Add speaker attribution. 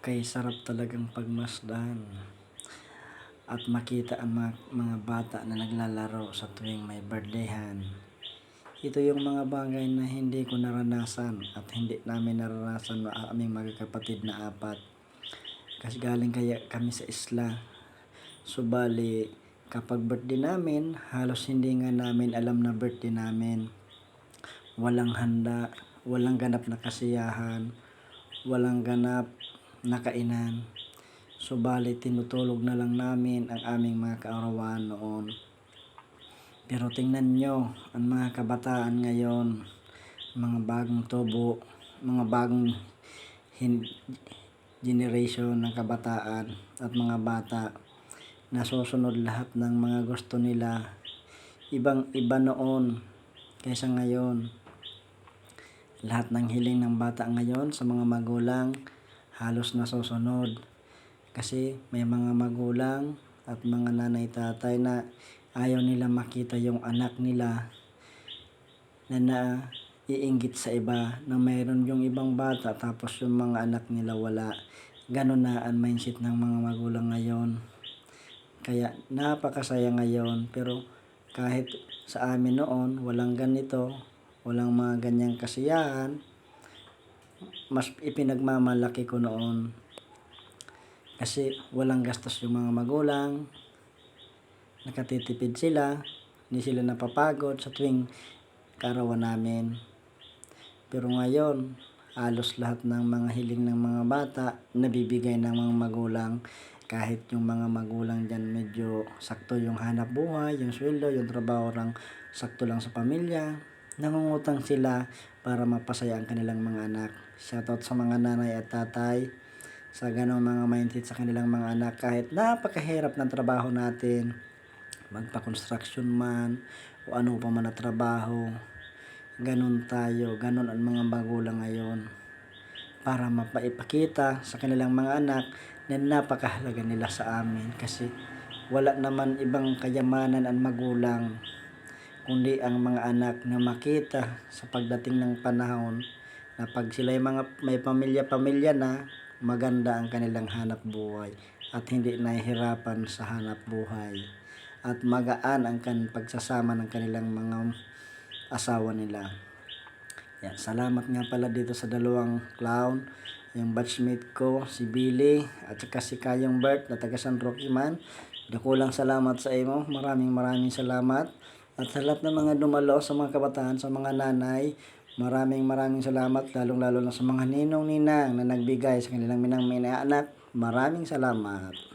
Speaker 1: Kay sarap talagang pagmasdan at makita ang mga bata na naglalaro sa tuwing may birthday-han. Ito yung mga bagay na hindi ko naranasan at hindi namin naranasan na aming magkakapatid na apat. Kasi galing kaya kami sa isla. Subali, kapag birthday namin, halos hindi nga namin alam na birthday namin. Walang handa, walang ganap na kasiyahan, walang ganap na kainan. Subalit tinutulog na lang namin ang aming mga kaarawan noon. Pero tingnan nyo, ang mga kabataan ngayon, mga bagong tubo, mga bagong generation ng kabataan at mga bata, nasusunod lahat ng mga gusto nila. Ibang iba noon kaysa ngayon. Lahat ng hiling ng bata ngayon sa mga magulang halos nasusunod. Kasi may mga magulang at mga nanay tatay na ayaw nila makita yung anak nila na naiinggit sa iba, na mayroon yung ibang bata tapos yung mga anak nila wala. Ganon na ang mindset ng mga magulang ngayon. Kaya napakasaya ngayon, pero kahit sa amin noon walang ganito, walang mga ganyang kasiyahan, mas ipinagmamalaki ko noon. Kasi walang gastos yung mga magulang, nakatitipid sila, hindi sila napapagod sa tuwing karawan namin. Pero ngayon, halos lahat ng mga hiling ng mga bata nabibigay ng mga magulang. Kahit yung mga magulang dyan medyo sakto yung hanap buhay, yung sweldo, yung trabaho lang sakto lang sa pamilya, nangungutang sila para mapasaya ang kanilang mga anak. Shoutout sa mga nanay at tatay sa ganong mga mindset sa kanilang mga anak. Kahit napakahirap ng trabaho natin, magpa-construction man o ano pa man na trabaho, ganon tayo, ganon ang mga magulang ngayon, para mapaipakita sa kanilang mga anak na napakahalaga nila sa amin. Kasi wala naman ibang kayamanan ang magulang kundi ang mga anak na makita sa pagdating ng panahon na pag sila mga may pamilya-pamilya na, maganda ang kanilang hanap buhay at hindi nahihirapan sa hanap buhay at magaan ang pagsasama ng kanilang mga asawa nila. Yan, salamat nga pala dito sa dalawang clown, yung batchmate ko si Billy at saka si Kayong Bert na taga San Roque man. Dakulang salamat sa imo, maraming salamat. At sa lahat ng mga dumalo, sa mga kabataan, sa mga nanay, maraming salamat, lalong lalo na sa mga ninong ninang na nagbigay sa kanilang minang anak. Maraming salamat.